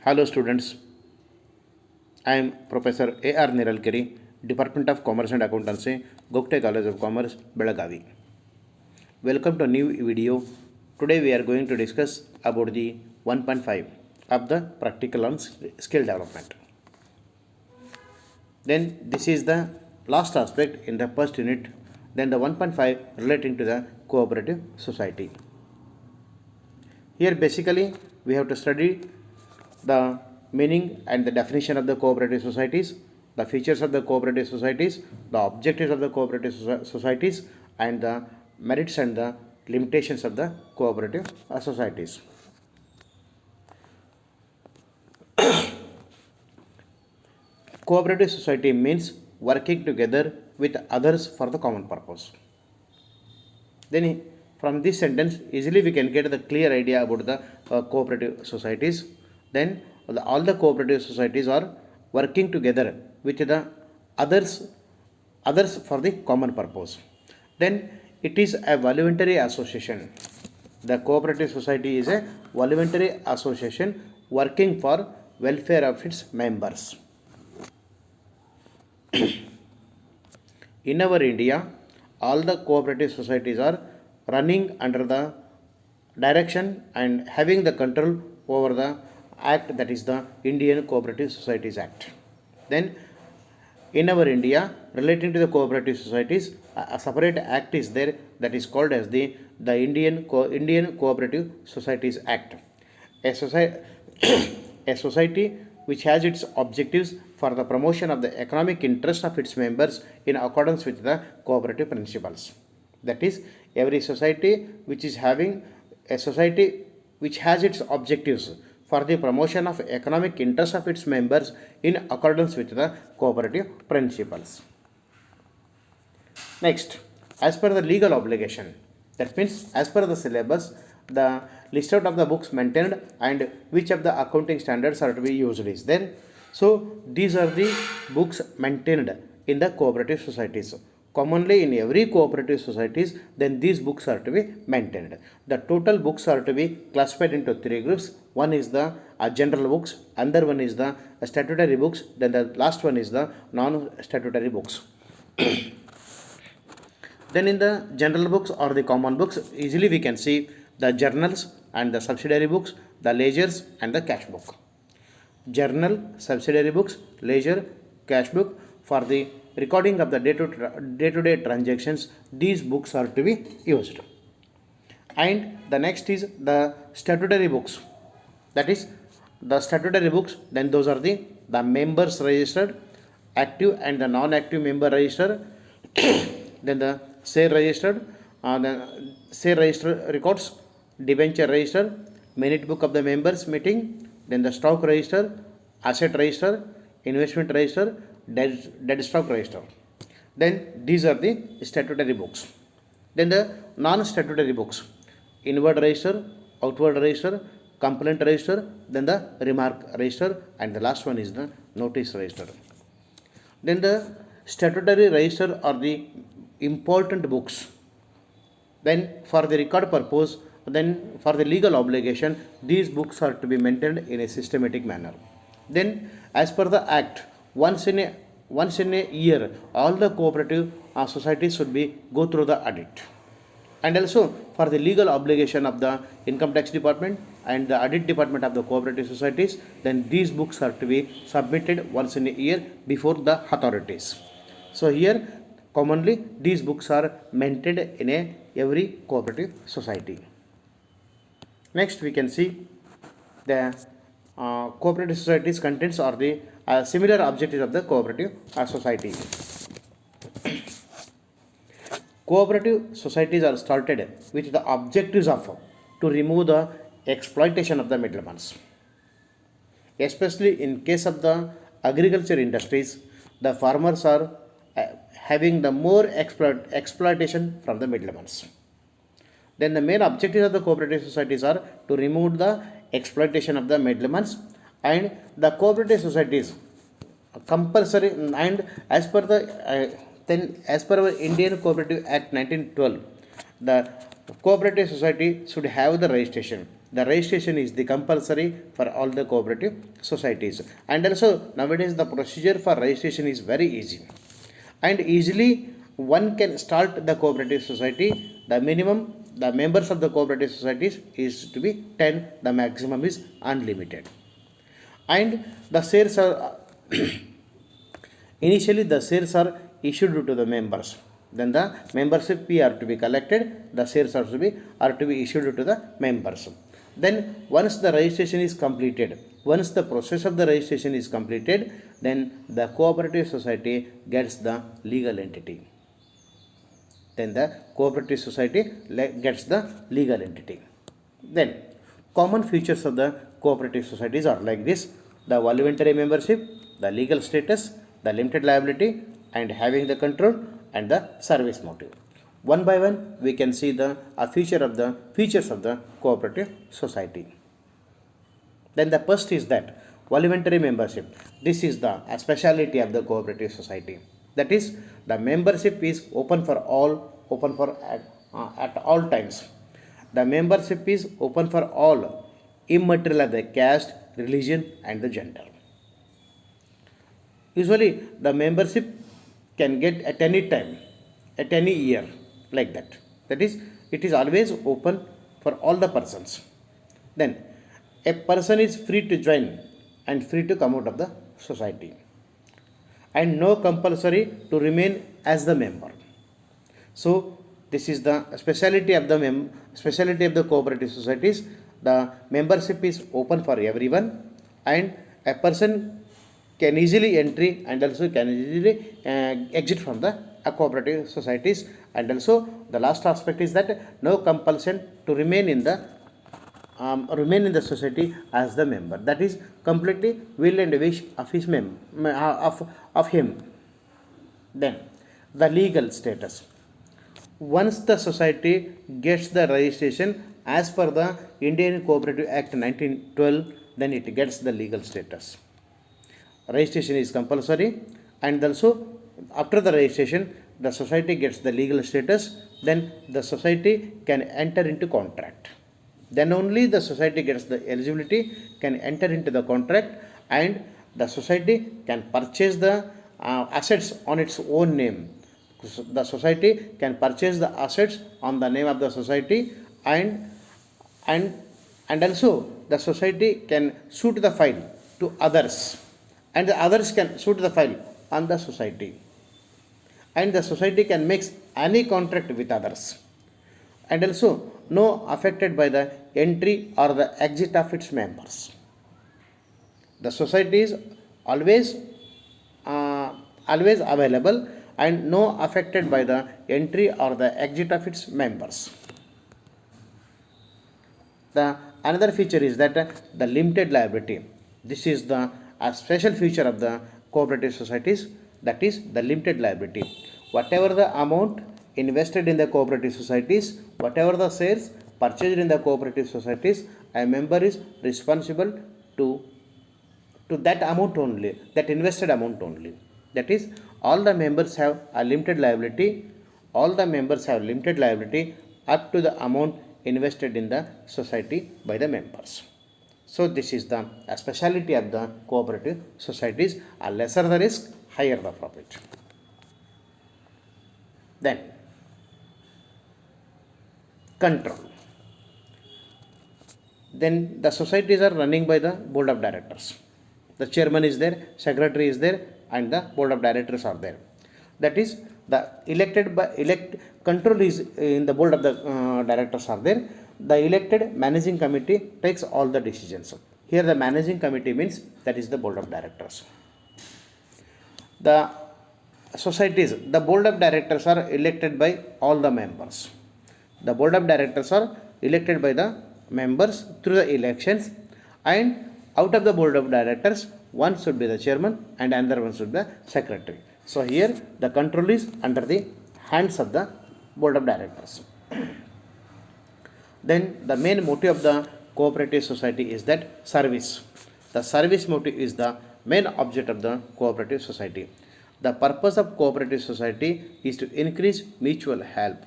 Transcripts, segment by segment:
Hello students, I am Professor A.R. Niralkiri, Department of Commerce and Accountancy, Gokte College of Commerce, Belagavi. Welcome to a new video. Today we are going to discuss about the 1.5 of the practical on skill development. Then this is the last aspect in the first unit. Then the 1.5 relating to the cooperative society. Here basically we have to study the meaning and the definition of the cooperative societies, the features of the cooperative societies, the objectives of the cooperative societies, and the merits and the limitations of the cooperative societies. Cooperative society means working together with others for the common purpose. Then from this sentence easily we can get the clear idea about the cooperative societies. Then all the cooperative societies are working together with the others for the common purpose. Then it is a voluntary association. The cooperative society is a voluntary association working for welfare of its members. In our India, all the cooperative societies are running under the direction and having the control over the act, that is the Indian Cooperative Societies Act. Then in our India, relating to the cooperative societies, a separate act is there that is called as the Indian Cooperative Societies Act. A society, a society which has its objectives for the promotion of the economic interest of its members in accordance with the cooperative principles. That is, every society which is having a society which has its objectives for the promotion of economic interest of its members in accordance with the cooperative principles. Next, as per the legal obligation, that means as per the syllabus, the list out of the books maintained and which of the accounting standards are to be used is there. So these are the books maintained in the cooperative societies. Commonly in every cooperative societies, then these books are to be maintained. The total books are to be classified into three groups. One is the general books, another one is the statutory books, then the last one is the non-statutory books. Then in the general books or the common books, easily we can see the journals and the subsidiary books, the ledgers and the cash book. Journal, subsidiary books, ledger, cash book for the recording of the day-to-day transactions, these books are to be used. And the next is the statutory books. That is the statutory books, then those are the members registered, active and the non-active member registered, then the share registered, the share register records, debenture register, minute book of the members meeting, then the stock register, asset register, investment register, dead stock register. Then these are the statutory books. Then the non-statutory books, inward register, outward register, complaint register, then the remark register, and the last one is the notice register. Then the statutory register are the important books. Then for the record purpose, then for the legal obligation, these books are to be maintained in a systematic manner. Then as per the act, once in a year, all the cooperative societies should be go through the audit. And also for the legal obligation of the income tax department and the audit department of the cooperative societies, then these books are to be submitted once in a year before the authorities. So here commonly these books are maintained in every cooperative society. Next we can see the cooperative societies contents or the similar objectives of the cooperative society. Cooperative societies are started with the objectives of to remove the exploitation of the middlemen, especially in case of the agriculture industries. The farmers are having the more exploitation from the middlemen. Then the main objectives of the cooperative societies are to remove the exploitation of the middlemen, and the cooperative societies compulsory, and as per our Indian Cooperative Act 1912, the cooperative society should have the registration. The registration is the compulsory for all the cooperative societies. And also nowadays the procedure for registration is very easy. And easily one can start the cooperative society. The minimum the members of the cooperative societies is to be 10, the maximum is unlimited. And the shares are initially the shares are issued to the members. Then the membership fee are to be collected, the shares are to be issued to the members. Then once the registration is completed, once the process of the registration is completed, then the cooperative society gets the legal entity. Then the cooperative society gets the legal entity. Then common features of the cooperative societies are like this: the voluntary membership, the legal status, the limited liability, and having the control, and the service motive. One by one we can see the features of the cooperative society. Then the first is that voluntary membership. This is the speciality of the cooperative society. That is, the membership is open for all, at all times. The membership is open for all, immaterial of the caste, religion, and the gender. Usually, the membership can get at any time, at any year, like that. That is, it is always open for all the persons. Then, a person is free to join and free to come out of the society, and no compulsory to remain as the member. So, this is the speciality of the cooperative societies. The membership is open for everyone, and a person can easily entry and also can easily exit from the cooperative societies. And also the last aspect is that no compulsion to remain in the society as the member. That is completely will and wish of his of him. Then the legal status. Once the society gets the registration as per the Indian Cooperative Act 1912, then it gets the legal status. Registration is compulsory, and also after the registration the society gets the legal status. Then the society can enter into contract. Then only the society gets the eligibility, can enter into the contract, and the society can purchase the assets on its own name. The society can purchase the assets on the name of the society, and and and also the society can suit the file to others, and the others can suit the file on the society, and the society can mix any contract with others, and also no affected by the entry or the exit of its members. The society is always always available and no affected by the entry or the exit of its members. The another feature is that the limited liability. This is the a special feature of the cooperative societies, that is the limited liability. Whatever the amount invested in the cooperative societies, whatever the shares purchased in the cooperative societies, a member is responsible to that amount only, that invested amount only. That is, all the members have a limited liability. All the members have limited liability up to the amount invested in the society by the members. So this is the speciality of the cooperative societies. A lesser the risk, higher the profit. Then control. Then the societies are running by the board of directors. The chairman is there, secretary is there, and the board of directors are there. That is, the control is in the board of the directors are there. The elected managing committee takes all the decisions. Here the managing committee means that is the board of directors. The societies, the board of directors are elected by all the members. The board of directors are elected by the members through the elections, and out of the board of directors, one should be the chairman and another one should be the secretary. So here the control is under the hands of the board of directors. Then the main motive of the cooperative society is that service. The service motive is the main object of the cooperative society. The purpose of cooperative society is to increase mutual help.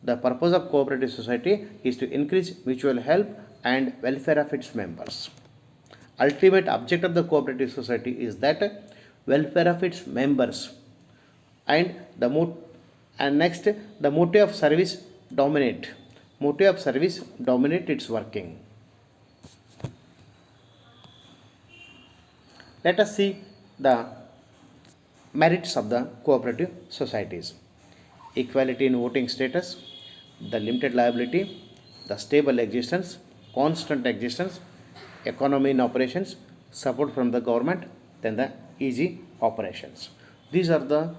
The purpose of cooperative society is to increase mutual help and welfare of its members. Ultimate object of the cooperative society is that welfare of its members, and next, the motive of service dominate its working. Let us see the merits of the cooperative societies: equality in voting status, the limited liability, the stable existence, constant existence, economy in operations, support from the government, then the easy operations. These are the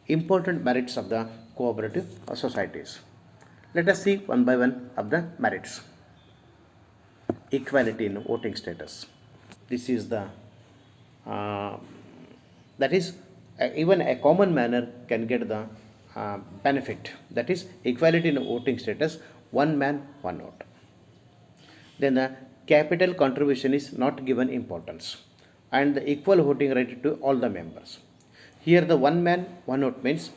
important merits of the cooperative societies. Let us see one by one of the merits. Equality in voting status. This is the uh, that is even a common manner can get the benefit, that is equality in voting status, one man one vote. Then the capital contribution is not given importance, and the equal voting right to all the members. Here the one man one vote means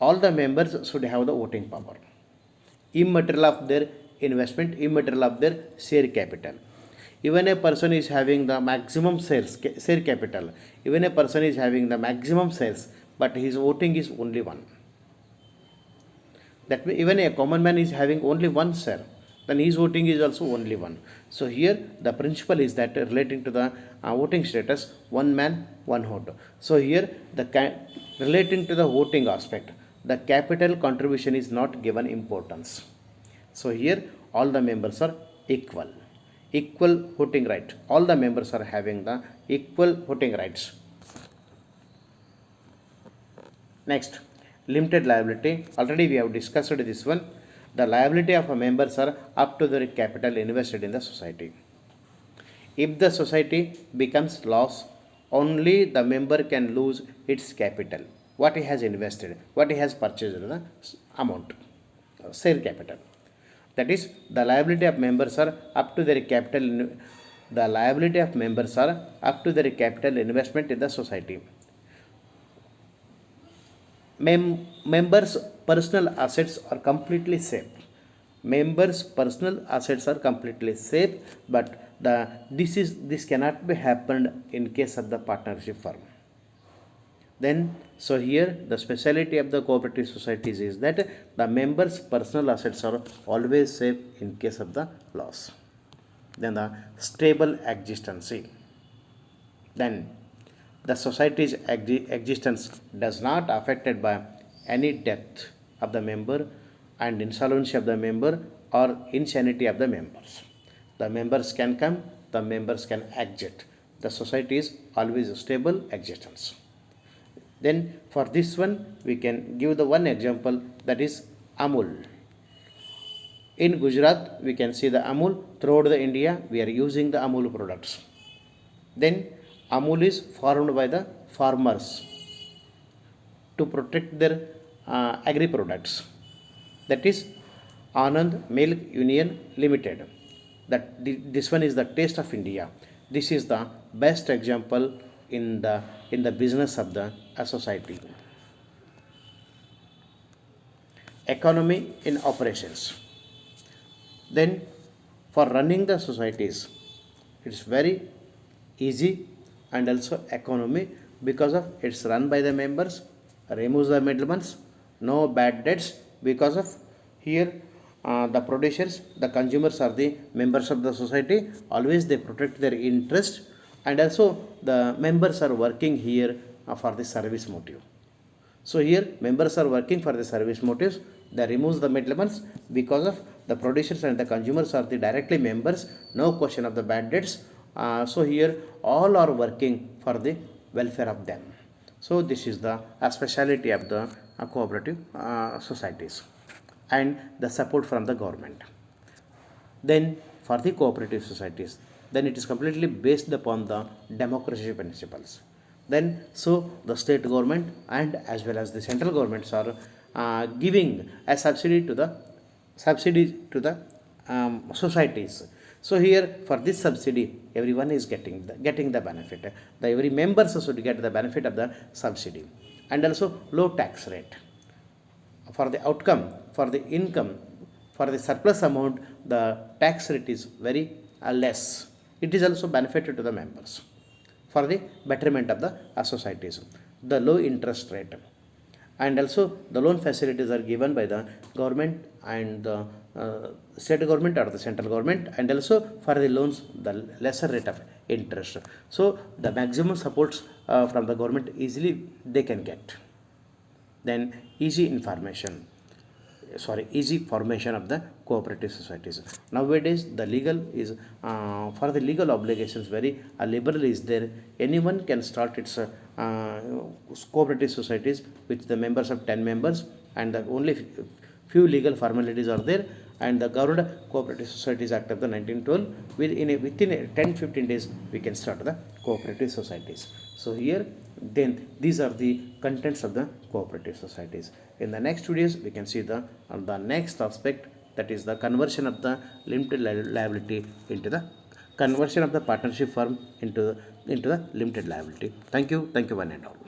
all the members should have the voting power, immaterial of their investment, immaterial of their share capital. Even a person is having the maximum share capital, even a person is having the maximum shares, but his voting is only one. That means even a common man is having only one share, then his voting is also only one. So here the principle is that relating to the voting status, one man one vote. So here relating to the voting aspect, the capital contribution is not given importance. So here all the members are equal voting right. All the members are having the equal voting rights. Next, limited liability. Already we have discussed this one. The liability of a members are up to the capital invested in the society. If the society becomes loss, only the member can lose its capital, what he has invested, what he has purchased, the amount, share capital. That is, the liability of members are up to their capital. The liability of members are up to their capital investment in the society. Members' personal assets are completely safe. Members' personal assets are completely safe, but this cannot be happened in case of the partnership firm. Then, so here the speciality of the cooperative societies is that the members' personal assets are always safe in case of the loss. Then the stable existence. Then the society's existence does not affected by any death of the member and insolvency of the member or insanity of the members. The members can come, the members can exit. The society is always a stable existence. Then for this one we can give the one example, that is Amul. In Gujarat we can see the Amul. Throughout the India we are using the Amul products. Then Amul is formed by the farmers to protect their agri products. That is Anand Milk Union Limited. This one is the taste of India. This is the best example in the business of the society. Economy in operations. Then for running the societies, it is very easy and also economy, because of it's run by the members, removes the middlemen, no bad debts, because of here the producers, the consumers are the members of the society, always they protect their interest, and also the members are working here for the service motive. So here members are working for the service motives, they removes the middlemen, because of the producers and the consumers are the directly members, no question of the bad debts. So here all are working for the welfare of them. So this is the speciality of the cooperative societies and the support from the government. Then for the cooperative societies, then it is completely based upon the democracy principles. Then so the state government and as well as the central governments are giving a subsidy to the societies. So here for this subsidy, everyone is getting the benefit. Every members should get the benefit of the subsidy, and also low tax rate. for the outcome, for the income, for the surplus amount, the tax rate is very less. It is also benefited to the members for the betterment of the societies. The low interest rate and also the loan facilities are given by the government and the state government or the central government, and also for the loans the lesser rate of interest. So the maximum supports from the government easily they can get. Then easy formation of the cooperative societies. Nowadays the legal is for the legal obligations very liberal is there. Anyone can start its cooperative societies with the members of 10 members, and the only few legal formalities are there. And the governed cooperative societies act of the 1912, within 10-15 days we can start the cooperative societies. So here then these are the contents of the cooperative societies. In the next videos we can see the next aspect, that is the conversion of the limited liability into the conversion of the partnership firm into the limited liability. Thank you one and all.